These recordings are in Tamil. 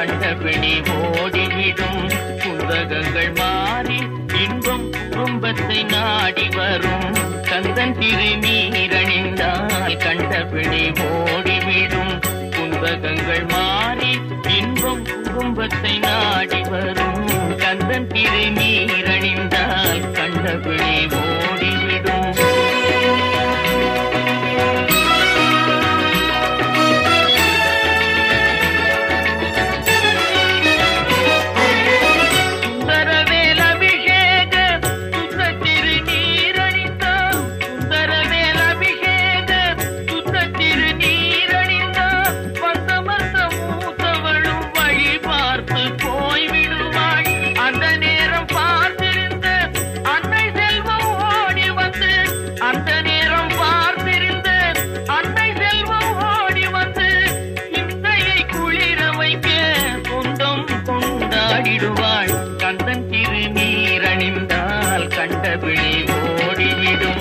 கண்டபிடி ஓடிவிடும். புந்தகங்கள் மாறி இன்பம் குடும்பத்தை நாடி வரும். கந்தன் திருநீரணிந்தால் கண்டபிடி ஓடிவிடும். புந்தகங்கள் மாறி இன்பம் குடும்பத்தை நாடி வரும். கந்தன் திருநீரணிந்தால் கண்டபிடி ஓடிவிடும். கந்தன் திருநீரணிந்தால் கண்டபிடி ஓடிவிடும்.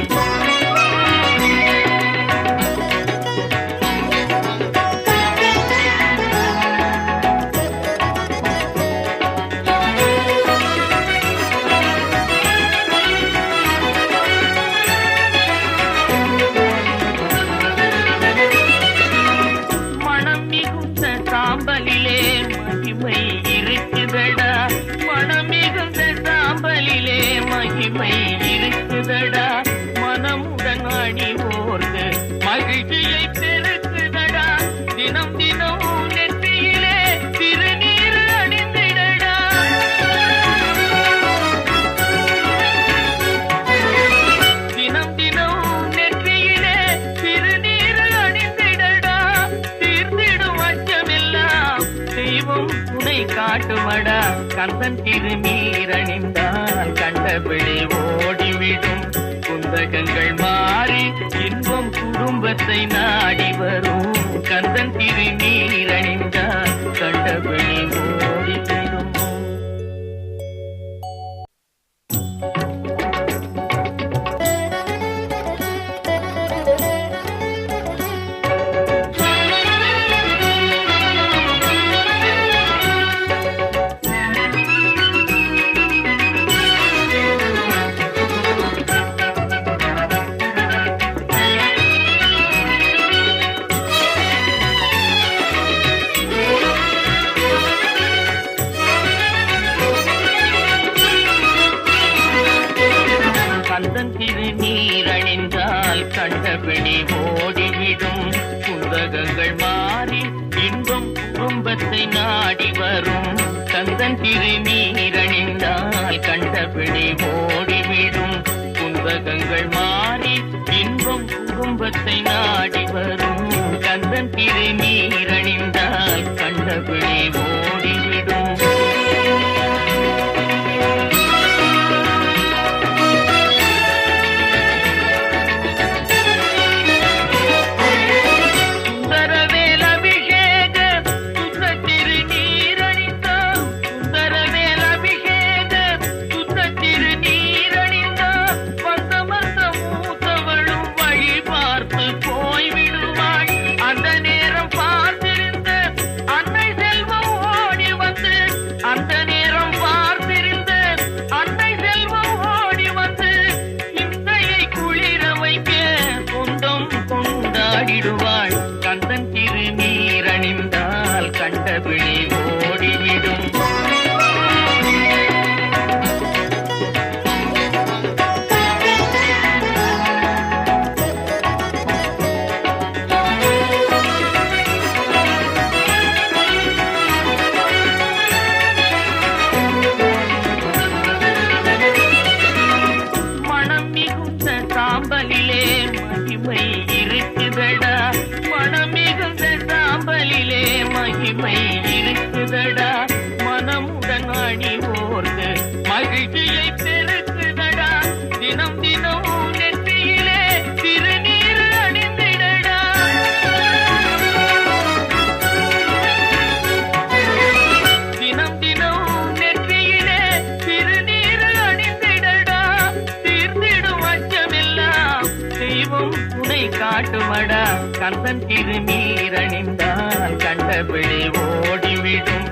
மனம் மிகுந்த சாம்பலிலே மகிமை இருக்குதடா. மனம் மிகுந்த சாம்பலிலே மகிமை இருக்குதடா. மனமுடன் அணிவோர்க்கு மகிழ்ச்சியை பெருக்குதடா. தினம் தினம் நெற்றியிலே திருநீர் அணிந்திடடா. தினம் தினம் நெற்றியிலே திருநீர் அணிந்திடடா. தீர்ந்திடும் அச்சமெல்லாம் தெய்வம் துணை காட்டுமடா. கந்தன் திருநீரணிந்தால் கண்டபிடி ஓடிவிடும். புந்தகங்கள் மாறி இன்பம் குடும்பத்தை நாடி வரும். கந்தன் திருநீரணிந்தால் கண்டபிடி ஓடிவிடும். கந்தன் திருநீரணிந்தால் கண்டபிடி ஓடிவிடும். புந்தகங்கள் மாறி இன்பம் குடும்பத்தை நாடி வரும். கந்தன் திருநீரணிந்தால் கண்டபிடி ஓடிவிடும். புந்தகங்கள் மாறி இன்பம் குடும்பத்தை நாடி வரும். கந்தன் திருநீரணிந்தால் கண்டபிடி ஓடிவிடும். கந்தன் திருநீரணிந்தால் கண்டபிடி ஓடிவிடும். மனம் மிகுந்த சாம்பலிலே மகிமை இருக்குதடா. மனம் மிகுந்த சாம்பலிலே மகிமை இருக்குதடா. மனமுடன் அணிவோர்க்கு மகிழ்ச்சியை பெருக்குதடா. தினம் தினம் நெற்றியிலே திருநீர் அணிந்திடடா. தினம் தினம் நெற்றியிலே திருநீர் அணிந்திடடா. தீர்ந்திடும் அச்சமெல்லாம் தெய்வம் துணை காட்டுமடா. கந்தன் திருநீரணிந்தால் கண்டபிடி ஓடிவிடும்.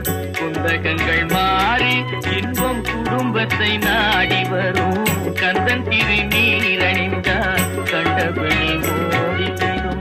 கந்தகங்கள் மாறி இன்பம் குடும்பத்தை நாடி வரும் கந்தன் திருநீர் அணிந்தால் கண்டபடி ஓடிவிடும்.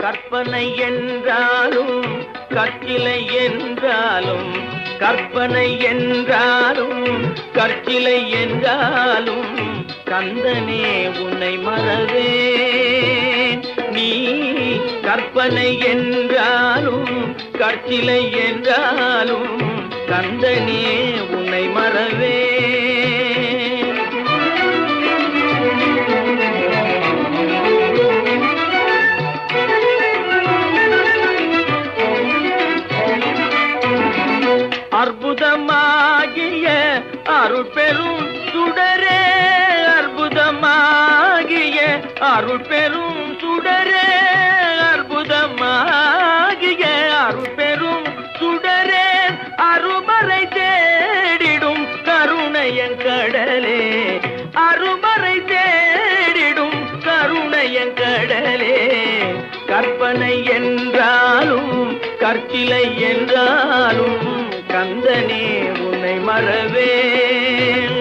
கற்பனை என்றாலும் கற்கிலை என்றாலும் கற்பனை என்றாலும் கற்கிலை என்றாலும் கந்தனே உன்னை மறவேன். நீ கற்பனை என்றாலும் கற்கிலை என்றாலும் கந்தனே உன்னை மறவேன். அற்புதமாகிய அருட்பெரும் சுடரே, அற்புதமாகிய அருட்பெரும் சுடரே, அற்புதமாகிய அருட்பெரும் சுடரே, அருமறை தேடிடும் கருணையங்கடலே, அருமறை தேடிடும் கருணையங்கடலே. கற்பனை என்றாலும் கற்கிலை என்றாலும் கந்தனே உன்னை மறவேன்.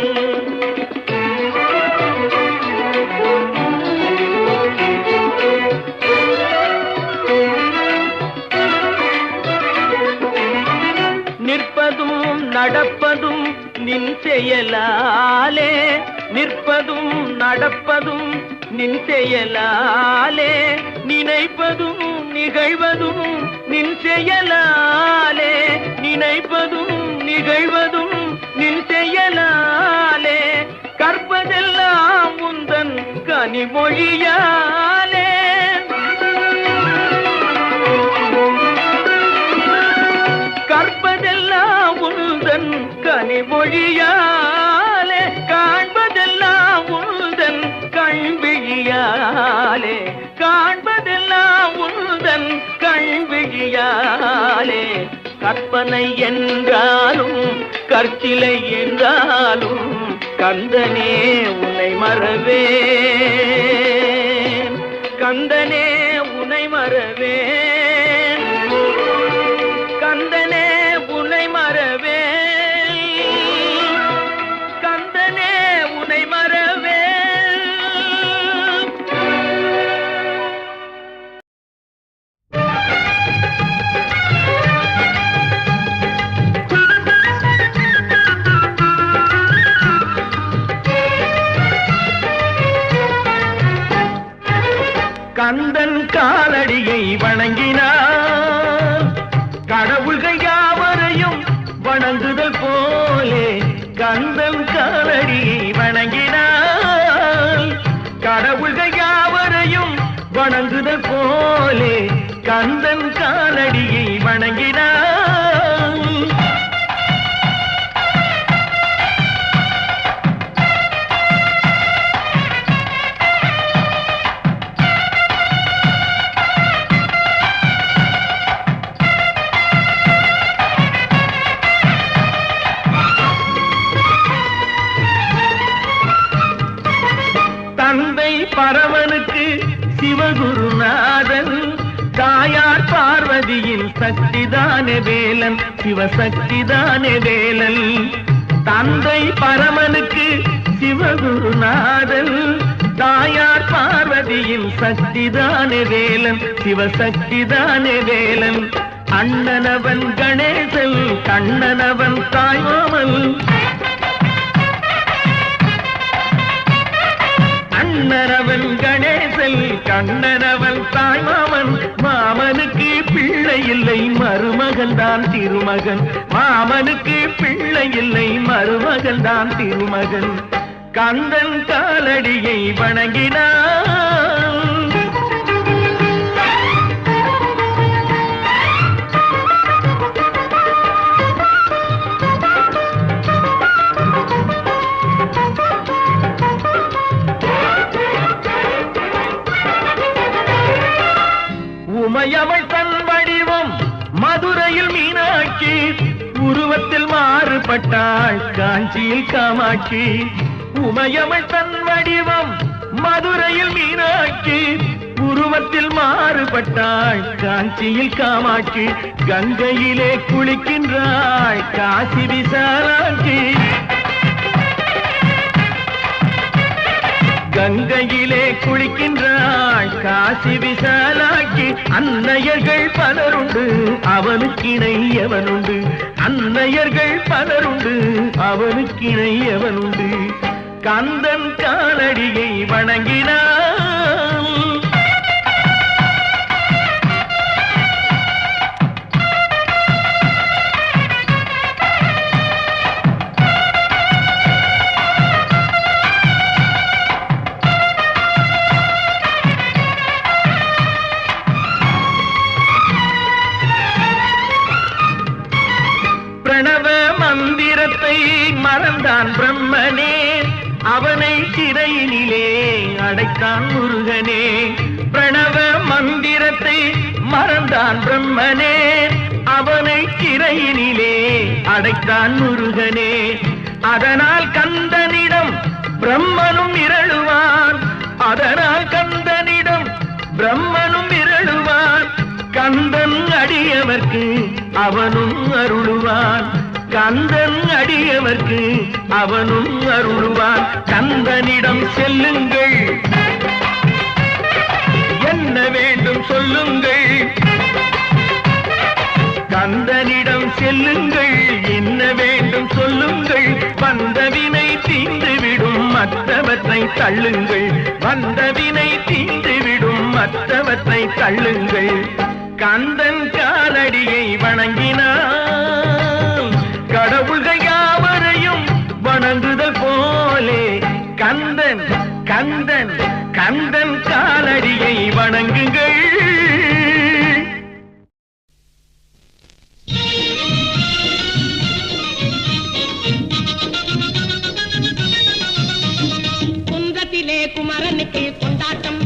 நிற்பதும் நடப்பதும் நின் செயலாலே, நிற்பதும் நடப்பதும் நின் செயலாலே, நினைப்பதும் நிகழ்வதும் நின் செயலாலே, நினைப்பதும் நிகழ்வதும் நின் செயலாலே, கற்பதெல்லாம் உந்தன் கனிமொழியாலே, கற்பதெல்லாம் உந்தன் கனிமொழியாலே, காண்பதெல்லாம் உந்தன் கண்விழியாலே, காண்பதெல்லாம் உந்தன் கண்விழியாலே. கற்பனை என்றாலும் கற்கிலை என்றாலும் கந்தனே உன்னை மறவேன். கந்தனே உன்னை மறவேன். கந்தனே உன்னை மறவேன். கந்தனே உன்னை மறவேன். கந்தன் காலடியை வணங்கினார் கடவுள்கள் யாவரையும் வணங்குதல் போலே, கந்தன் காலடியை வணங்கினார் கடவுள்கள் யாவரையும் வணங்குதல் போலே, கந்தன் காலடியை வணங்கினார். தந்தை பரமனுக்கு சிவகுருநாதன், தாயார் பார்வதியின் சக்திதானே வேலன், சிவசக்திதானே வேலன். தந்தை பரமனுக்கு சிவகுருநாதன், தாயார் பார்வதியின் சக்திதானே வேலன், சிவசக்திதானே வேலன். அண்ணனவன் கணேசன், கண்ணனவன் தாய்மாமன், அண்ணனவன் கணேசன், கண்ணனவன் தாய்மாமன். மாமனுக்கு பிள்ளை இல்லை, மருமகன் தான் திருமகன், மாமனுக்கு பிள்ளை இல்லை, மருமகன் தான் திருமகன். கந்தன் காலடியை வணங்கினான். காமாட்சி உருவத்தில் மாறுபட்டாள் காஞ்சியில் காமாட்சி உமையவள் தன் வடிவம் மதுரையில் மீனாட்சி உருவத்தில் மாறுபட்டாள் காஞ்சியில் காமாட்சி கங்கையிலே குளிக்கின்றாள் காசி விசாலாட்சி கங்கையிலே குளிக்கின்றாள் காசி விசாலாட்சி அன்னையர்கள் பலருண்டு அவனுக்கிணை எவனுண்டு அன்னையர்கள் பலருண்டு அவனுக்கிணை எவனுண்டு கந்தன் காலடியை வணங்கினான் பிரணவ மந்திரத்தை மறந்தான் பிரம்மனே அவனை சிறையினிலே அடைத்தான் முருகனே பிரணவ மந்திரத்தை மறந்தான் பிரம்மனே அவனை சிறையினிலே அடைத்தான் முருகனே அதனால் கந்தனிடம் பிரம்மனும் மிரளுவான் அதனால் கந்தனிடம் பிரம்மனும் மிரளுவான் கந்தன் அடியவர்க்கு அவனும் அருளுவான் கந்தன் அடியவர்க்கு அவனும் அருளுவான் கந்தனிடம் செல்லுங்கள் என்ன வேண்டும் சொல்லுங்கள் கந்தனிடம் செல்லுங்கள் என்ன வேண்டும் சொல்லுங்கள் வந்தவினை தீர்ந்துவிடும் மற்றவற்றை தள்ளுங்கள் வந்தவினை தீர்ந்துவிடும் மற்றவற்றை தள்ளுங்கள் கந்தன் காலடியை வணங்கினான் கடவுள்கள் யாவரையும் வணங்குதல் போலே கந்தன் கந்தன் கந்தன் காலடியை வணங்குங்கள் குன்றத்திலே குமரனுக்கு கொண்டாட்டம்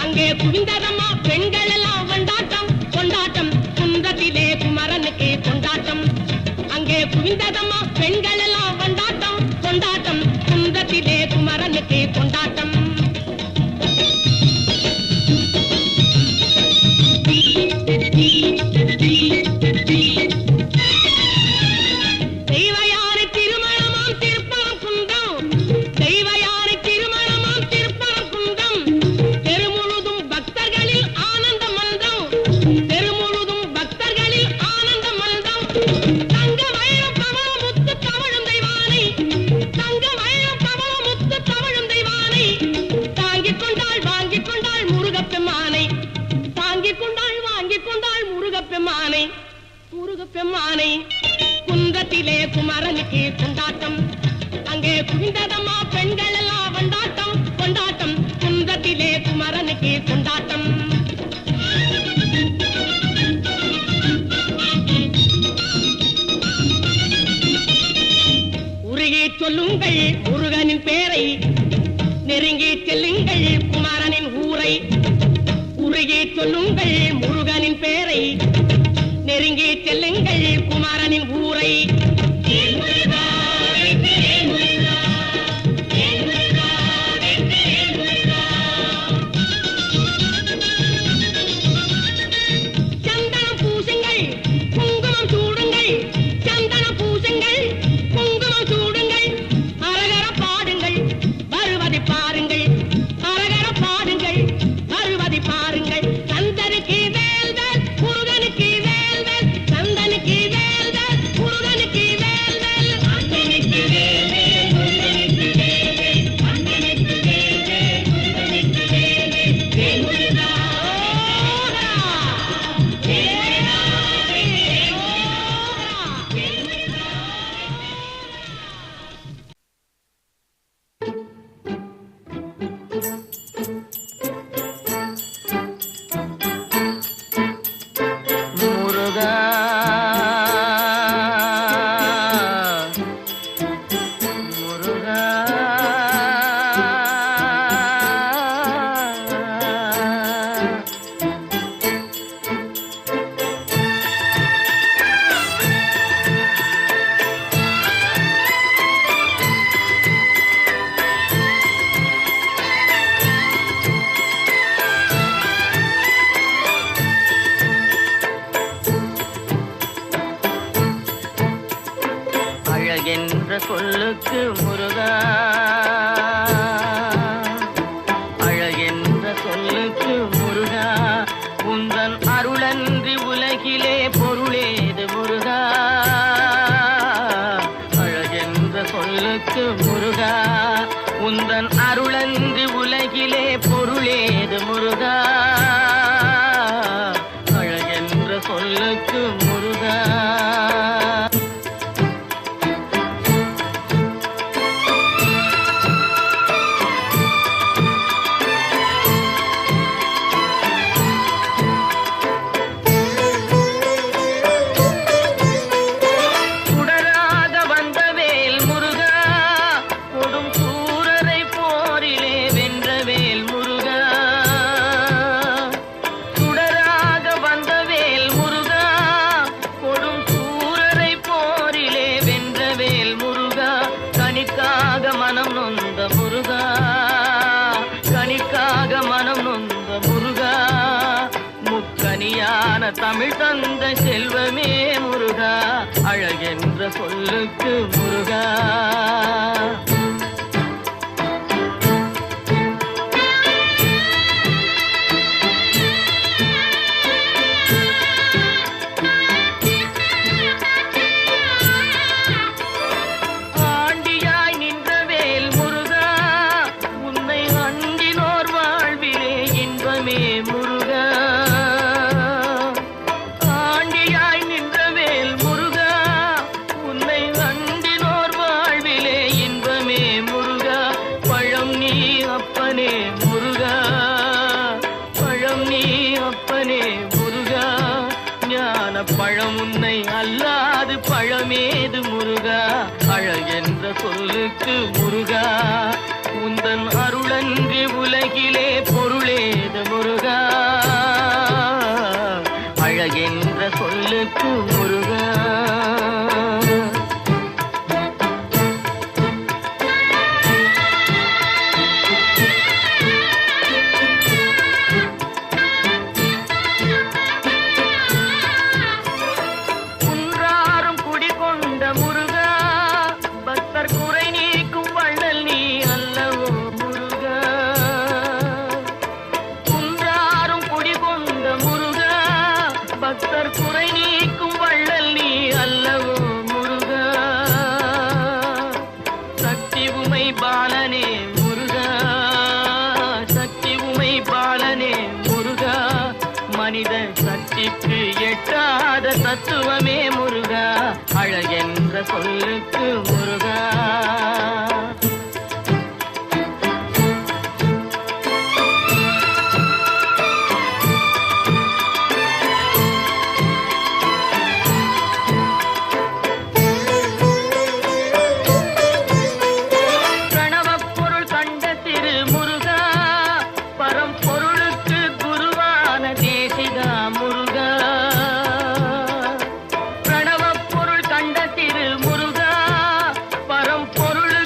அங்கே குவிந்ததம்மா பெண்கள் எல்லாம் கொண்டாட்டம் கொண்டாட்டம் குன்றத்திலே குமரனுக்கு கொண்டாட்டம் அங்கே குவிந்ததம்மா பெண்கள் எல்லாம் கொண்டாட்டம் கொண்டாட்டம் குன்றத்திலே குமரனுக்கு கொண்டாட்டம் பெம்மானை குன்றத்திலே குமரனுக்கு கொண்டாட்டம் அங்கே குவிந்ததம்மா பெண்கள் எல்லாம் கொண்டாட்டம் கொண்டாட்டம் குன்றத்திலே குமரனுக்கு கொண்டாட்டம் உருகி சொல்லுங்கள் முருகனின் பேரை நெருங்கி செல்லுங்கள் குமரனின் ஊரை உருகி சொல்லுங்கள் முருகனின் பேரை நெருங்கி செல்லுங்கள் குமாரனின் ஊரை சந்தனம் பூசுங்கள் குங்குமம் சூடுங்கள் சந்தனம் பூசுங்கள் குங்குமம் சூடுங்கள் அரகர பாடுங்கள் வருவதை பாருங்கள் அரகர பாடுங்கள் வருவதை பாருங்கள் சந்தனுக்கு வேல்வேல் முருகனுக்கு வேல்வேல் சந்தனுக்கு வேல்வேல் முருகனுக்கு சொல்லுக்கு முருகா, அழகென்ற சொல்லுக்கு முருகா, உந்தன் அருளன்றி உலகிலே பொருளேது முருகா, அழகென்ற சொல்லுக்கு முருகா, உந்தன் அருளன்றி உலகிலே பொருளேது முருகா, அழகென்ற சொல்லுக்கு முருகா. கனிக்காக மனம் நொந்த முருகா, கனிக்காக மனம் நொந்த முருகா, முக்கனியான தமிழ் தந்த செல்வமே முருகா, அழகென்ற சொல்லுக்கு முருகா. முருகா, ஆண்டியாய் நின்றவேல் முருகா, உன்னை அண்டினோர் வாழ்விலே இன்பமே முருகா, பழம் நீ அப்பனே முருகா, பழம் நீ அப்பனே முருகா, ஞான பழம் உன்னை அல்லாது பழமேது முருகா, அழகென்ற சொல்லுக்கு முருகா, உந்தன் அருளன்றி உலகிலே பொருளேது முருகா, அழகென்ற சொல்லுக்கு முருகா. குன்றாரும் குடிகொண்ட முருகா, பக்தர் குறை நீக்கும் வள்ளல் நீ அல்லவோ முருகா, குன்றாரும் குடிகொண்ட முருகா, பக்தர் குறை நீக்கும் வள்ளல் நீ அல்லவோ முருகா, சக்தி உமை பாலனே முருகா, சக்தி உமை பாலனே முருகா, மனித சக்திக்கு எட்டாத தத்துவமே முருகா, அழகென்ற சொல்லுக்கு முருகா. பிரணவப்பொருள் கண்ட திரு முருகா, பரம்பொருளுக்கு குருவான தேசிகா முருகா, பிரணவப்பொருள் கண்ட திரு முருகா, பரம்பொருள்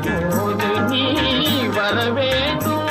போது நீ வர வேண்டும்.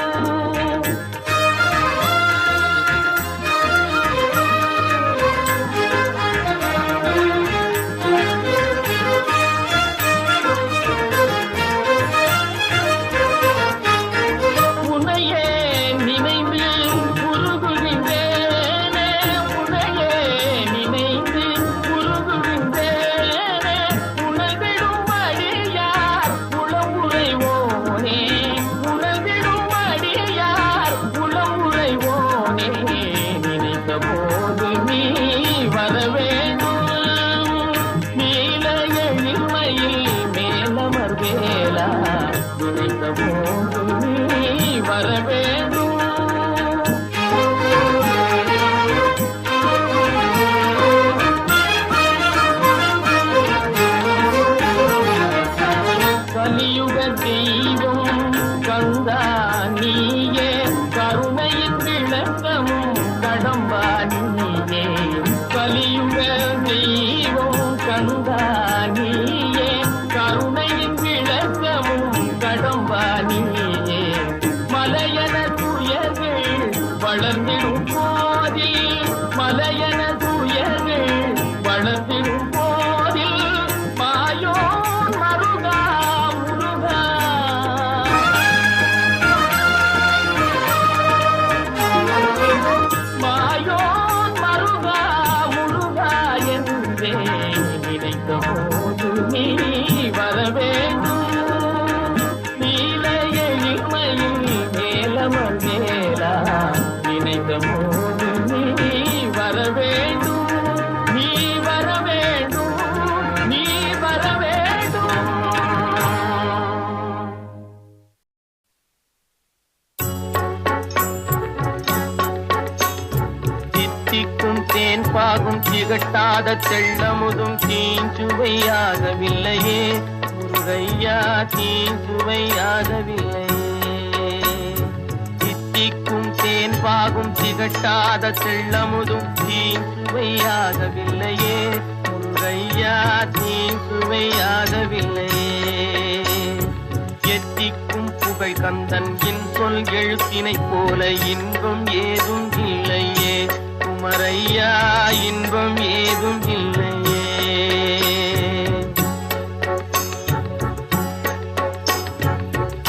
பாகும் திகட்டாத தெள்ளமுதும் தீஞ்சுவையாகவில்லையே முருகையா, தீஞ்சுவையாகவில்லையே. தித்திக்கும் தேன் பாகும் திகட்டாத தெள்ளமுதும் தீஞ்சுவையாகவில்லையே முருகையா, தீஞ்சுவையாகவில்லையே. எத்திக்கும் புகழ் கந்தன் என் சொல் எழுத்தினைப் போல இன்பம் ஏதும் இல்லையே குமரையா, இன்பம் ஏதும் இல்லையே.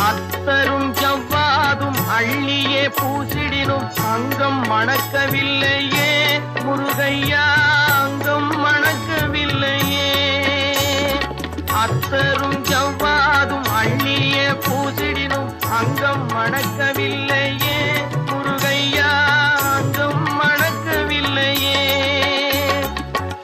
அத்தரும் ஜவ்வாதும் அள்ளியே பூசிடினும் அங்கம் மணக்கவில்லையே முருகையா, அங்கம் மணக்கவில்லையே. அத்தரும் ஜவ்வாதும் அள்ளியே பூசிடினும் அங்கம் மணக்கவில்லையே முருகையா, அங்கம் மணக்கவில்லையே.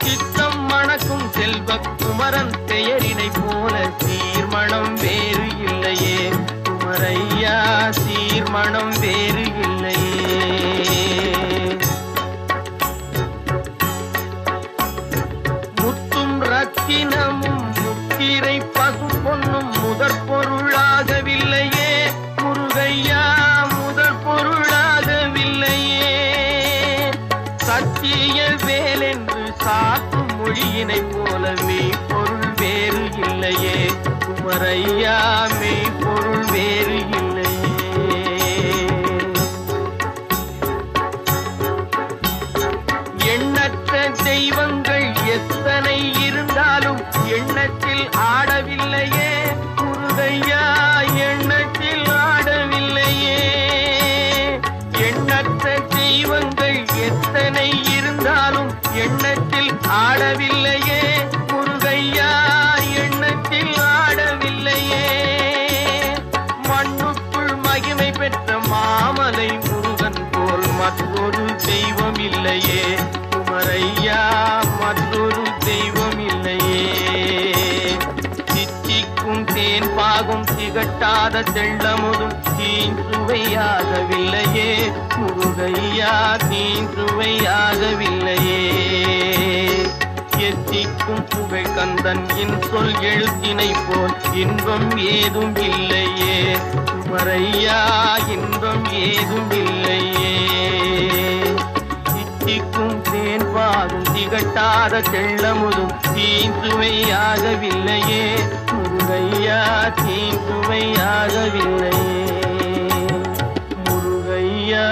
சித்தம் மணக்கும் செல்வ குமரன் பெயரினை போல சீர்மணம் வேறு இல்லையே குமரையா, சீர்மணம் வேறு இல்லையே. முத்தும் ரத்தினமும் முத்திரை பசும் பொன்னும் முதற் பொருளாகவில்லையே முருகையா, முதற் பொருளாகவில்லையே. சத்திய வேலென்று சாற்றும் மொழியினை போல மெய்ப்பொருள் வேறு இல்லையே குமரையா, மெய்ப்பொருள் வேறு இல்லையே. எண்ணற்ற தெய்வங்கள் எத்தனை இருந்தாலும் எண்ணத்தில் ஆடவில்லையே முருகையா, எண்ணத்தில் ஆடவில்லையே. எண்ணற்ற தெய்வங்கள் எத்தனை இருந்தாலும் எண்ணத்தில் ஆடவில்லையே முருகையா, எண்ணத்தில் ஆடவில்லையே. மண்ணுக்குள் மகிமை பெற்ற மாமலை முருகன் போல் மற்றொரு தெய்வம் இல்லையே குமரையா, மற்றொரு தெய்வம் இல்லையே. தித்திக்கும் தேன் பாகும் திகட்டாத தெள்ளமுதும் தீஞ்சுவையாகவில்லையே முருகையா, தீஞ்சுவையாகவில்லையே. எத்திக்கும் புகழ் கந்தன் என் சொல் எழுத்தினை போல் இன்பம் ஏதும் இல்லையே குமரையா, இன்பம் ஏதும் இல்லையே. தித்திக்கும் தேன் பாகும் திகட்டாத தெள்ளமுதும் தீஞ்சுவையாகவில்லையே முருகையா, முருகையா தீங்குவையாகவில்லை முருகையா.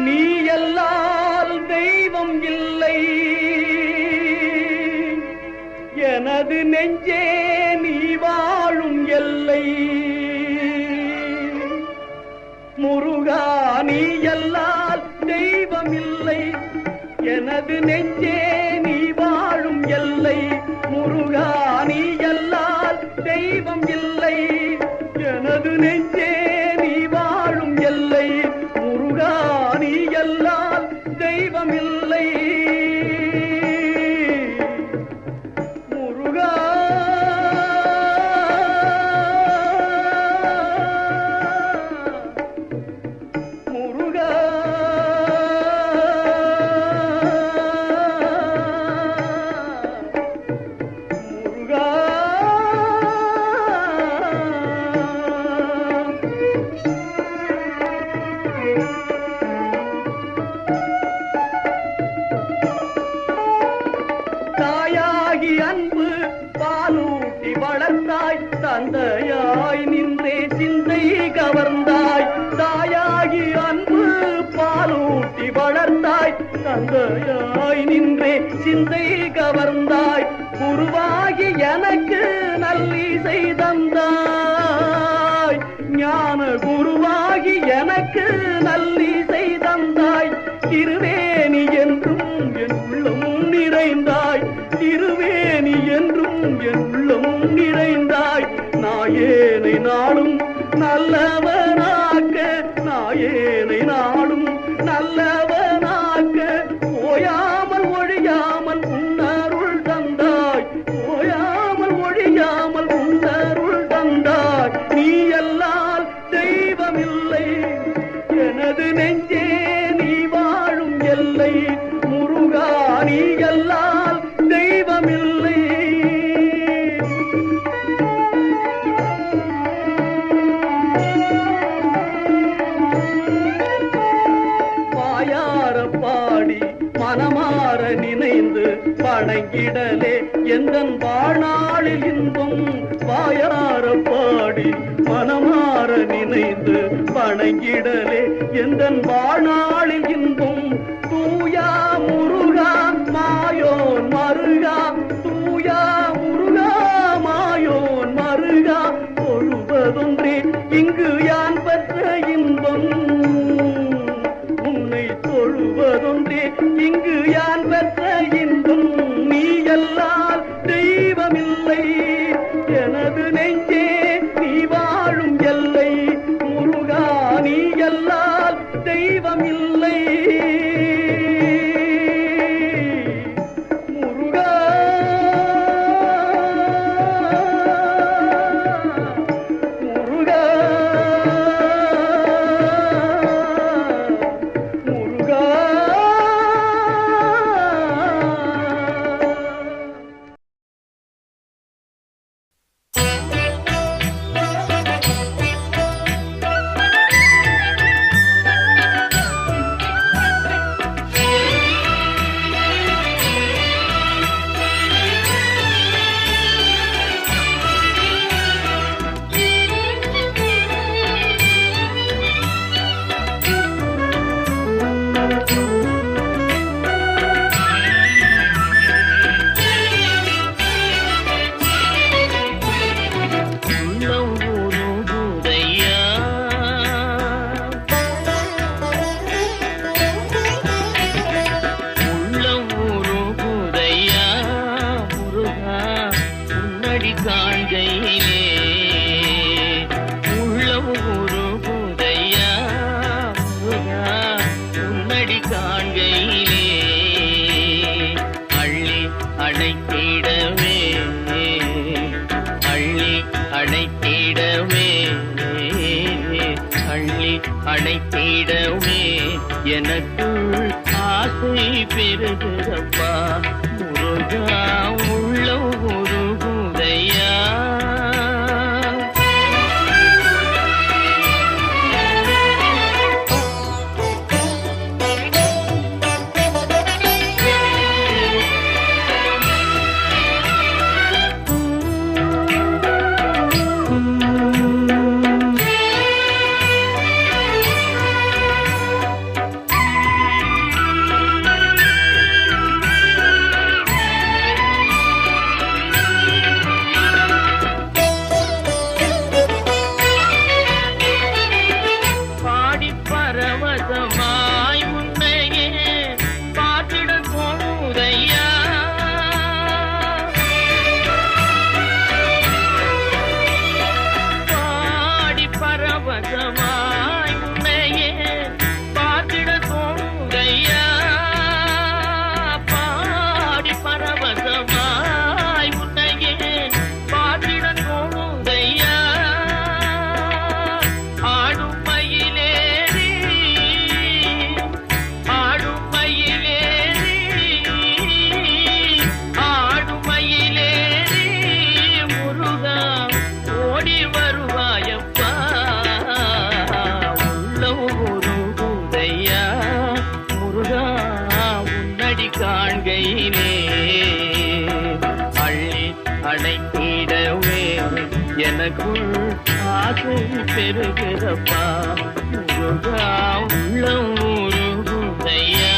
நீ எல்லால் தெய்வம் இல்லை எனது நெஞ்சே நீ வாழும் எல்லை முருகா. நீ எல்லால் தெய்வம் இல்லை எனது நெஞ்சே நீ வாழும் எல்லை முருகா. நீ எல்லால் தெய்வம் இல்லை எனது நெஞ்சே நீ வாழும் எல்லை முருகா. நீ எல்லால் தெய்வம் இல்லை முருகா. முருகா முருகா. தாயாகி அன்பு பாலூட்டி வளர்த்தாய் தந்தையாய் நின்றே சிந்தை கவர்ந்தாய். தாயாகி அன்பு பாலூட்டி வளர்த்தாய் தந்தையாய் நின்றே சிந்தை கவர்ந்தாய். குருவாகி எனக்கு நல்லிசை தந்தாய் ஞான குருவாகி எனக்கு நல்லிசை தந்தாய். திருவேணி என்றும் என் உள்ளம் நிறைந்தாய் திருவேணி என்றும் என் உள்ளம் நிறைந்தாய். நாயேனை நாளும் நல்லவனாக்க நாயேனை நாளும் நல்லவனாக்க ஓயாமல் ஒழியாமல் உன்னருள் தந்தாய் ஓயாமல் ஒழியாமல் உன்னருள் தந்தாய். நீ எல்லால் தெய்வமில்லை எனது நெஞ்சே நீ வாழும் எல்லை முருகா. நீ எல்லால் தெய்வமில்லை வாயார பாடி மனமாற நினைந்து வணங்கிடலே எந்தன் வாழ்நாளில் இன்பம். வாயார பாடி மனமாற நினைந்து வணங்கிடலே எந்தன் வாழ்நாளில் இன்பம். தூயா முருகா மாயோன் மருகா தூயா முருகா மாயோன் மருகா தொழுவதொன்றே இங்கு யான் பெற்ற இன்பம். உன்னை தொழுவதொன்றே இங்கு யான் பெற்ற இன்பம். நீ எல்லால் தெய்வமில்லை எனது நெஞ்சே நீ வாழும் எல்லை முருகா. நீ எல்லால் தெய்வமில்லை முருகா. முருகா முருகா. அணைத்திடவே எனக்குள் ஆசை பெருகுதப்பா முருகா உள்ள உருகுதையா. உன்னடி காண்கையிலே அள்ளி அணைத்திடவே எனக்குள் ஆசை பெருகிறப்பா முருகா உள்ளம் உருகுதையா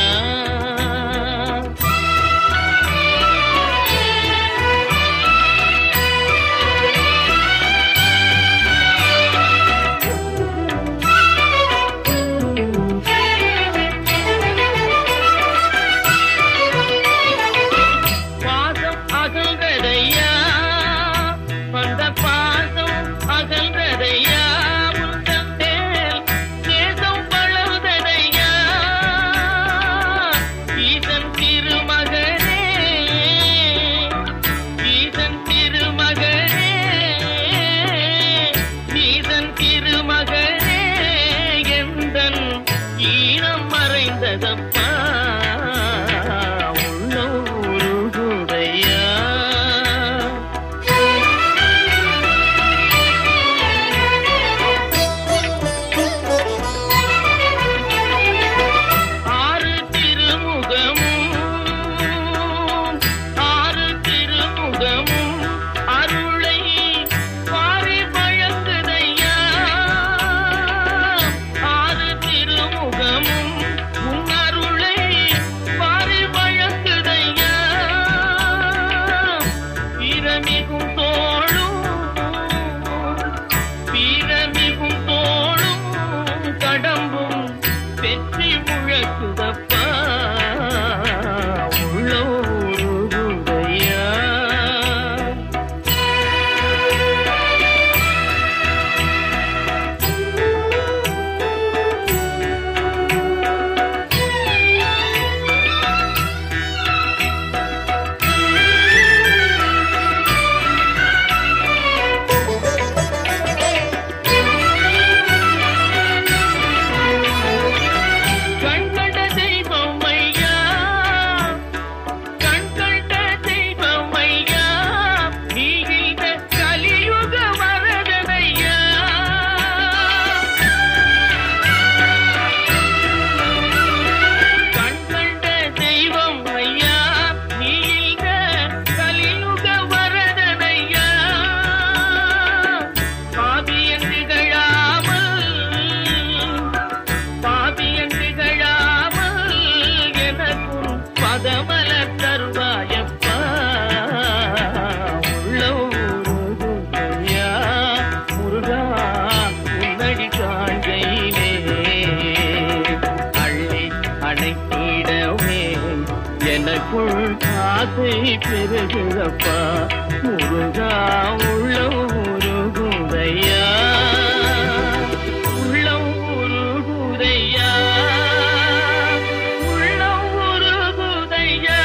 எனக்குள் ஆசை பெருகிறப்பா முருகா உள்ளம் உருகுதையா உள்ளம் உருகுதையா உள்ளம் உருகுதையா.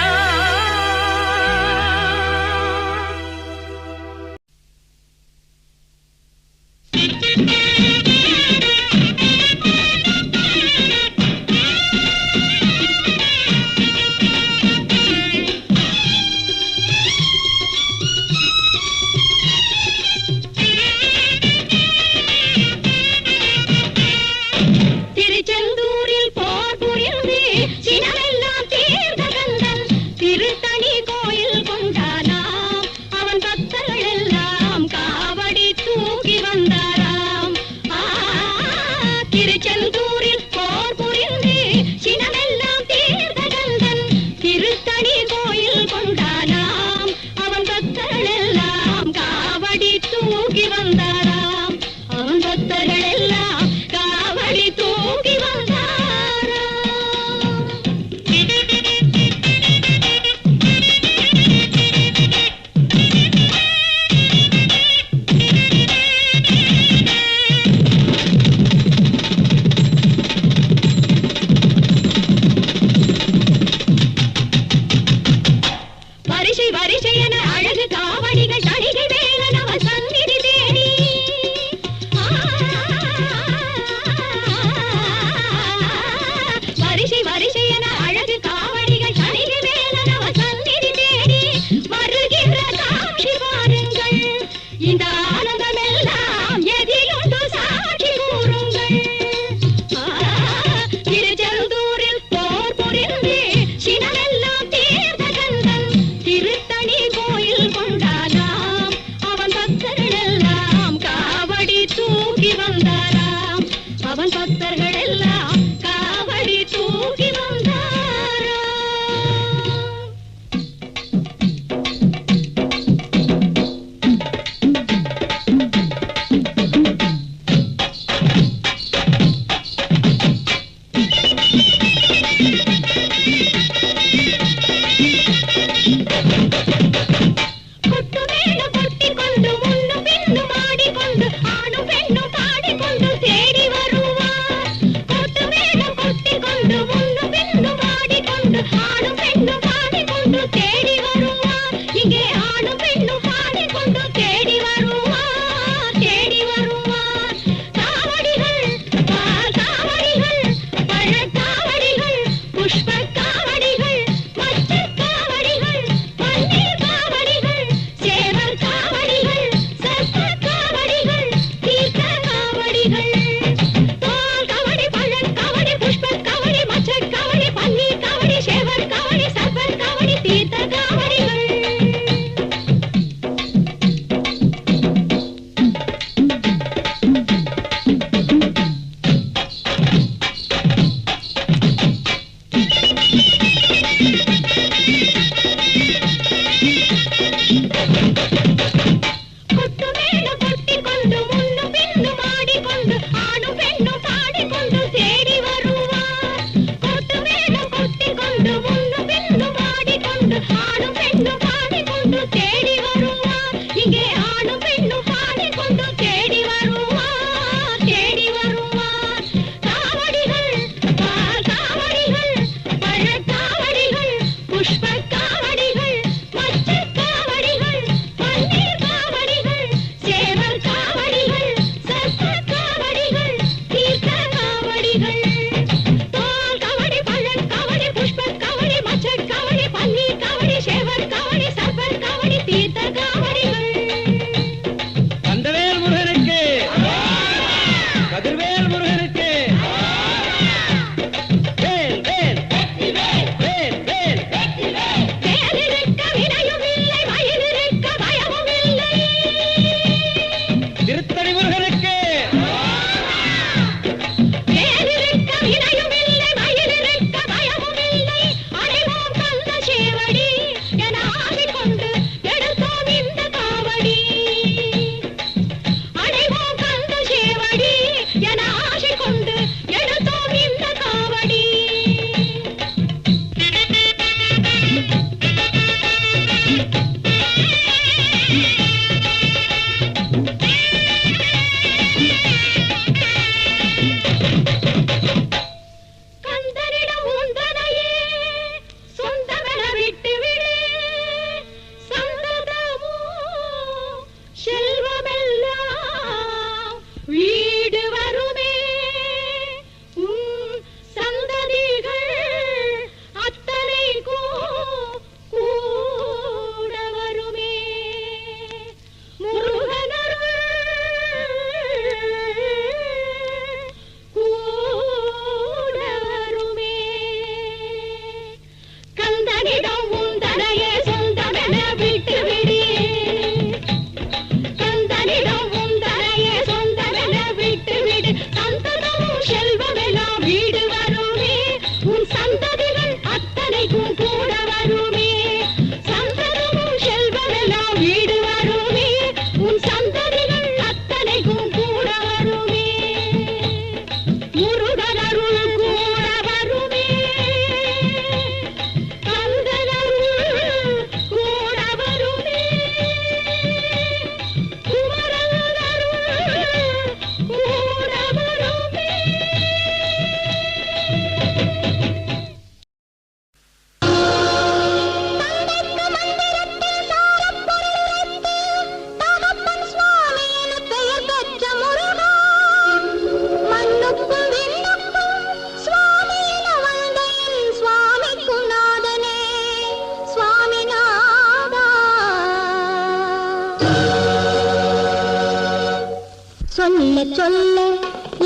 சொல்ல சொல்ல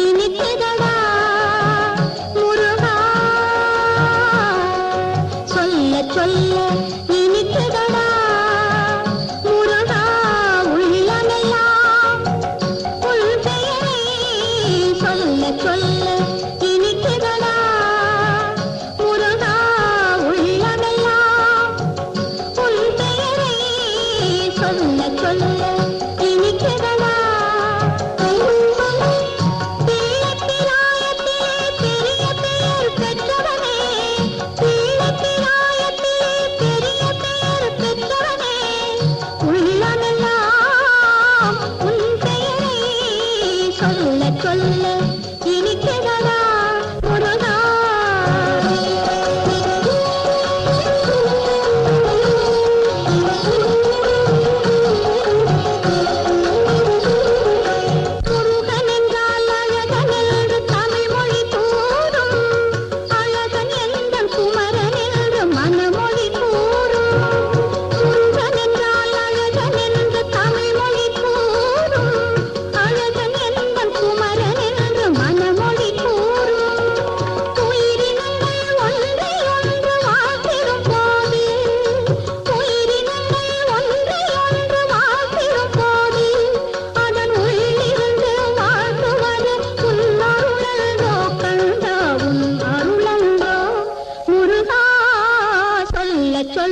இனிக்குதடா முருகா, சொல்ல சொல்ல இனிக்குதடா முருகா, உள்ளமெல்லாம் உள் பெயரை சொல்ல சொல்ல இனிக்குதடா முருகா, உள்ளமெல்லாம் உள் பெயரை சொல்ல சொல்ல இனிக்குதடா. பெரிய பெயர் பெற்றவனே,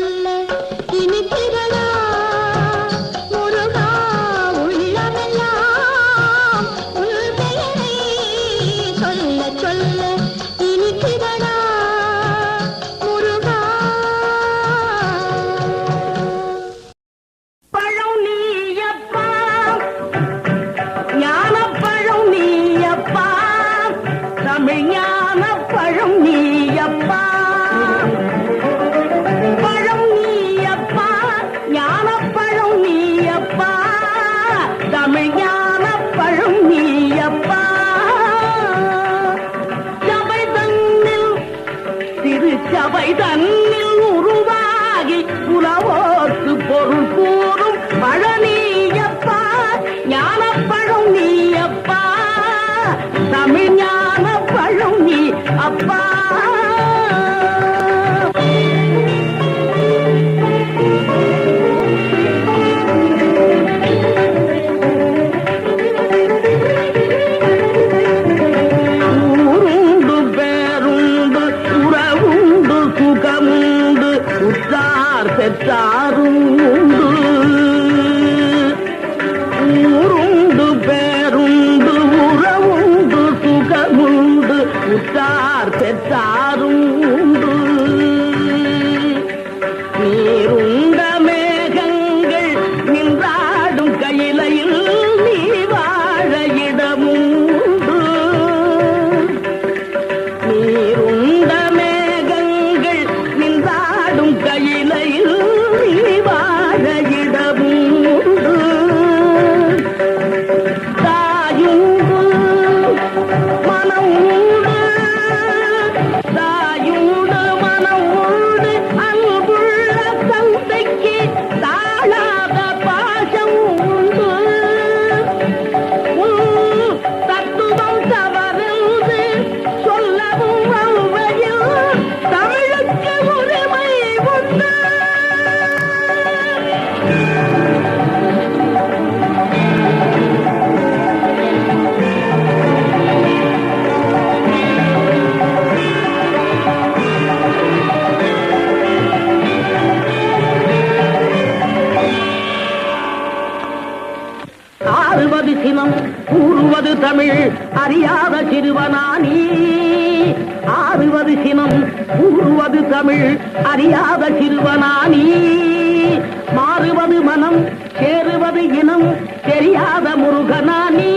சொல்ல இனிக்கிறதா முருகா உள்ளமெல்லாம் உன் பெயரை சொல்ல சொல்ல இனிக்கிறதா முருகா பழம் நீயப்பா ஞானப்பழம் நீயப்பா தமிழ் ஞானப்பழம் நீயப்பா பழம் நீயப்பா ஞானப்பழம் நீயப்பா தமிழ் ஞானப்பழம் நீயப்பா சபை தன்னில் திருச்சபை தன்னில் உருவாகி உலவோர்க்கு பொருள் கூறும் பழனியப்பா ஞானப்பழம் நீயப்பா தமிழ் ஞானப்பழம் நீ அப்பா ஊருண்டு பேருண்டு உறவுண்டு சுகமுண்டு உற்றார் பெற்றாரும் உண்டு ஊருண்டு பேருண்டு உறவுண்டு சுகமுண்டு உற்றார் பெற்றாரும் உண்டு நீருண்ட மேகங்கள் நின்றாடும் கையிலையில் நீ வாழ இடமுண்டு நீருண்ட மேகங்கள் நின்றாடும் கையிலையில் நீ வாழ இடமுண்டு தாயுண்டு மனம் உண்டு தாயுண்டு மனம் உண்டு அன்புள்ள தந்தைக்கு தாழாத பாசம் உண்டு தத்துவம் தவறுந்து சொல்லவும் அவ்வையில் தமிழுக்கு உரிமை உண்டு ஆறுவது சினம் கூறுவது தமிழ் அறியாத சிறுவனானி ஆறுவது சினம் கூறுவது தமிழ் அறியாத சிறுவனானி மாறுவது மனம் சேருவது இனம் தெரியாத முருகனானி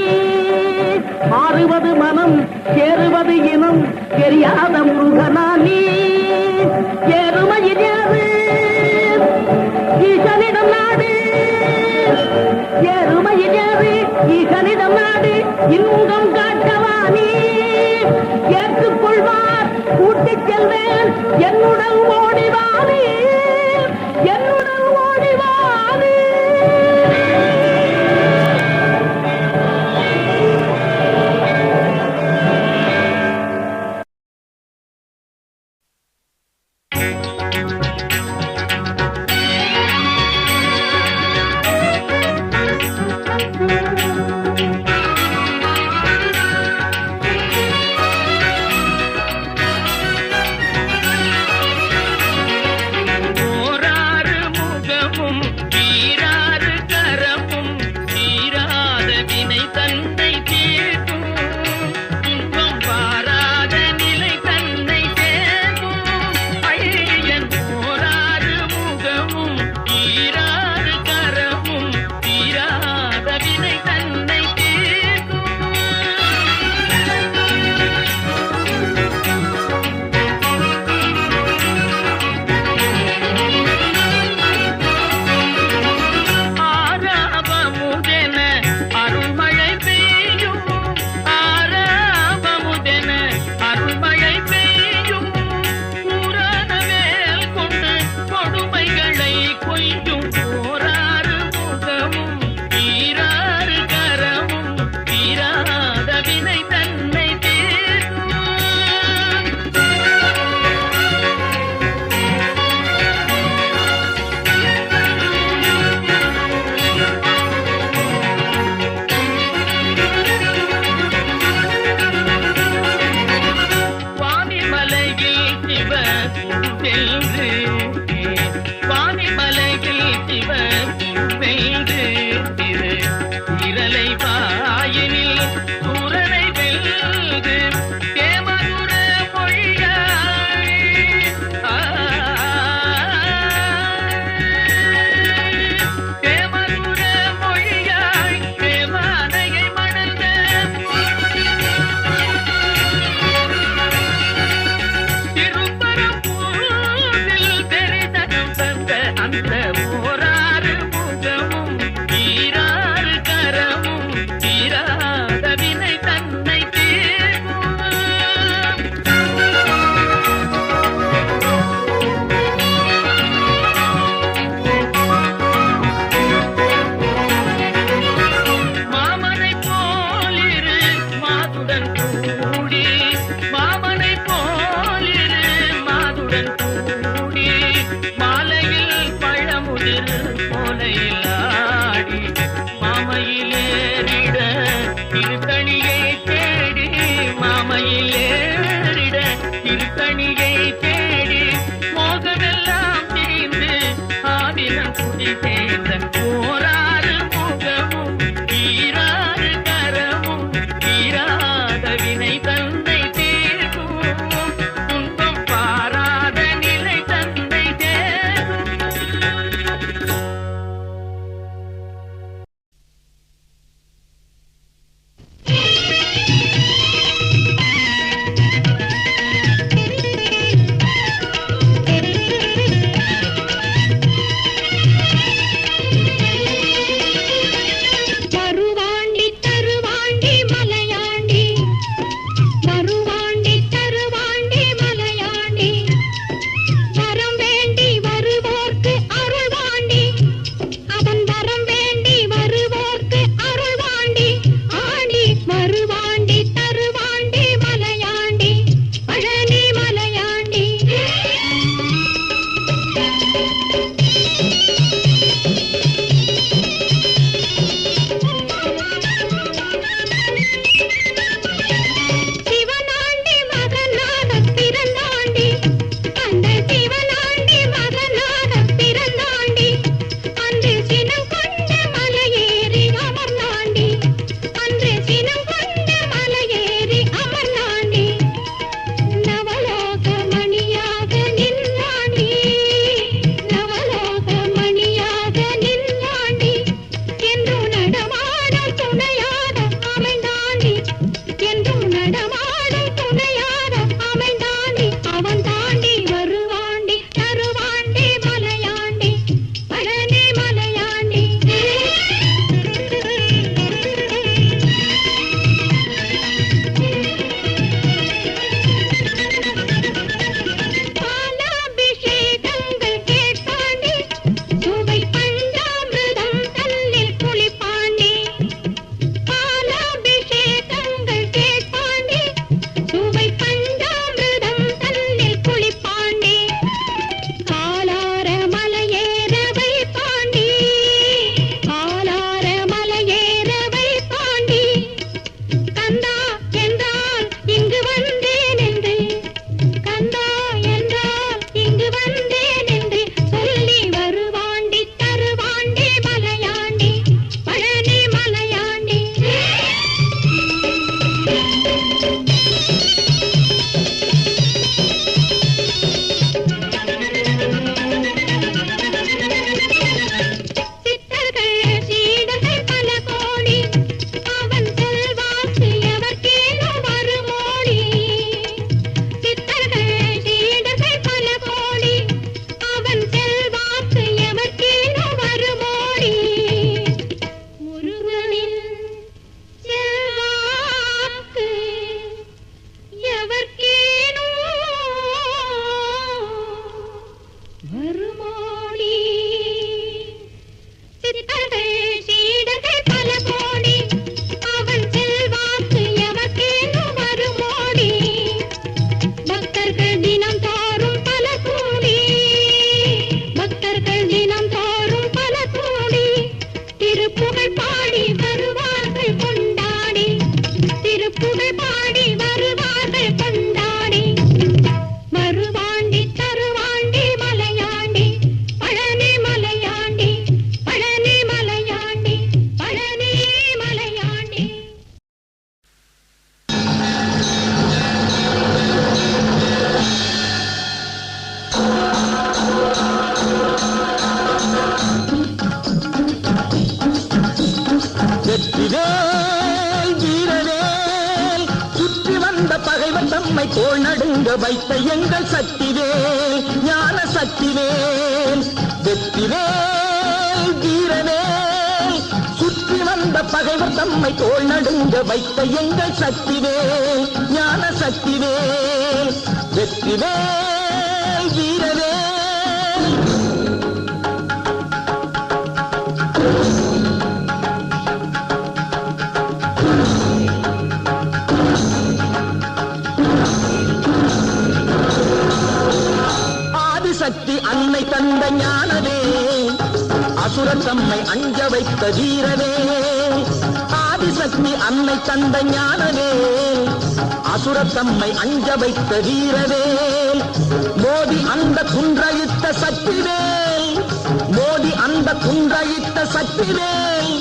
மாறுவது மனம் சேருவது இனம் தெரியாத முருகனானி எருமையில் ஏறு ஈசனிடம் நாடு எருமையில் ஏறு ஈசனிடம் நாடு இன்பம் காட்டவானி ஏற்றுக்கொள்வார் கூட்டிச் செல்வேன் என்னுடன் ஓடிவானி என்னுடன் ஓடிவானி வந்த போராறு முகமும் ஈராறு கரமும் தீராத வினை தன்னை தீர்க்கும். மாமனை போலிரு மாதுடன் கூடி மாமனை போலிரு மாதுடன் கூடி மாலையில் பழமுதிர் போலையில் ஆடி மாமையிலேறிட திருத்தணியை தேடி மாமையிலேறிட திருத்தணியை தேடி மோகமெல்லாம் தீர்ந்து ஆவினம் குடி சேர்ந்த போராறு முகமும் ஈராறு கரமும் தீராத வினை தன்னை தீர்க்கும். துன்பம் பாராத நிலை தன்னை தேர்க்கும். வருவாண்டி தருவாண்டி மலையாண்டி வருவாண்டி தருவாண்டி மலையாண்டி வரம் வேண்டி வருவோர்க்கு அருள்வாண்டி அவன் வரம் வேண்டி வருவோர்க்கு அருள்வாண்டி ஆண்டி வருவாண்டி தருவாண்டி மலையாண்டி பழனி மலையாண்டி சிவனாண்டி மகனாக பிறந்தாண்டி அந்த சிவனாண்டி மகனாக பிறந்தாண்டி அன்று சினம் கொண்ட மலையேறி அமர்ந்தாண்டி அன்று சினம் கொண்ட மலையேறி அமர்ந்தாண்டி நவலோக மணியாக நின்றாண்டி நவலோக மணியாக நின்றாண்டி என்றும் நடமாடும் துணையாக அமைந்தாண்டி என்றும் நடமாடும் துணையாக அமைந்தாண்டி அவன் தாண்டி வருவாண்டி தருவாண்டி மலையாண்டி பழனி மலையாண்டி பாலாபிஷேகங்கள் கேட்பாண்டி சுவை பஞ்சாமிர்தம் தன்னில் குளிப்பாண்டி பாலாபிஷேகங்கள் கேட்பாண்டி சுவை பஞ்சாமிர்தம் தன்னில் குளிப்பாண்டி காலார மலையேற வைப்பாண்டி காலார மலையேற வைப்பாண்டி கந்தா என்றால் இங்கு வந்தேன் என்று கந்தா என்றால் இங்கு வந்தேன் என்று சொல்லி வருவாண்டி தருவாண்டி மலையாண்டி பழனி மலையாண்டி சித்தர்கள் சீடர்கள் பல கோடி அவன் செல்வாக்கு எவர்க்கேனோ வருமோடி சித்தர்கள் சீடர்கள் பல கோடி அவன் செல்வாக்கு எவர்க்கேனோ வருமோடி முருகனின் செல்வாக்கு எவர்க்கேனோ வருமோடி சித்தர்கள் சீடர்கள் பல கோடி அவன் செல்வாக்கு எவர்க்கேனோ வருமோடி பக்தர்கள் தினம் தோறும் பல கூடி பக்தர்கள் தினம் தோறும் பல கூடி திருப்புகழ் பாடி வருவார்கள் கொண்டாடி திருப்புகழ் பாடி வருவார்கள் கொண்டாடி வருவாண்டி தருவாண்டி மலையாண்டி பழனி மலையாண்டி பழனி மலையாண்டி பழனி மலையாண்டி வெற்றிவேல் வீரவேல் சுற்றி வந்த பகைவன் தம்மை தோள் நடுங்க வைத்த எங்கள் சக்திவேல் ஞான சக்திவேல் வெற்றிவேல் வீரவேல் சுற்றி வந்த பகைவர் தம்மை தோள் நடுங்க வைத்த எங்கள் சக்திவேல் ஞான சக்திவேல் வெற்றிவேல் வீரவேல். ஆதிசக்தி அன்னை தந்த ஞானவே அசுரன் தம்மை அஞ்ச வைத்த வீரவே. ஆதிசக்தி அன்னை தந்த ஞானவே அசுரன் தம்மை அஞ்ச வைத்த வீரவே. மோதி அந்த குன்றையிட்ட சக்திவேல் மோதி அந்த குன்றையிட்ட சக்திவேல்.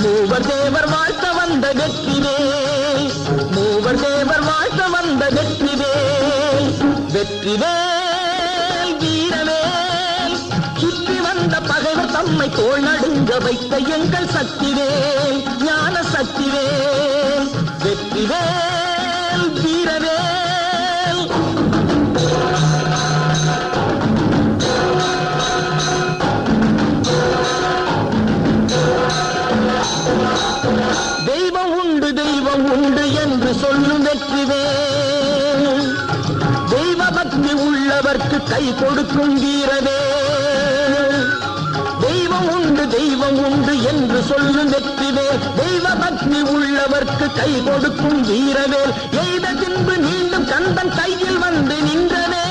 மூவர் தேவர் வாழ்த்த வந்த வெற்றிவேல் மூவர் தேவர் வாழ்த்த வந்த வெற்றிவேல் வெற்றிவேல் வீரவேல் சுற்றி வந்த பகைவர் தம்மை தோள் நடுங்க வைத்த எங்கள் சக்திவேல் ஞான சக்திவேல் வெற்றிவேல் வீரவேல். தெய்வம் உண்டு என்று சொல்லும் வெற்றிவேல். தெய்வ பக்தி உள்ளவர்க்கு கை கொடுக்கும் வீரவேல். தெய்வம் உண்டு என்று சொல்லும் வெற்றிவேல். தெய்வ பக்தி உள்ளவர்க்கு கை கொடுக்கும் வீரவேல். எய்த பின்பு மீண்டும் கந்தன் கையில் வந்து நின்றவேல்.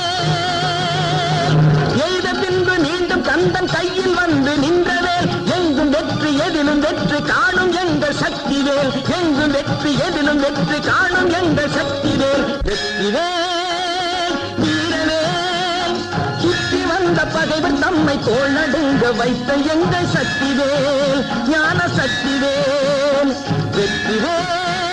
எய்த பின்பு மீண்டும் கந்தன் கையில் வந்து நின்றவேல். எங்கும் வெற்றி எதிலும் வெற்றி காணும் எங்கள் சக்திவேல். எங்கும் வெற்றி எதிலும் வெற்றி காணும் எங்கள் சக்திவேல் வெற்றிவேல் வீரவேல் சுற்றி வந்த பகைவர் தம்மை தோள் நடுங்க வைத்த எங்கள் சக்திவேல் ஞான சக்திவேல் வெற்றிவேல்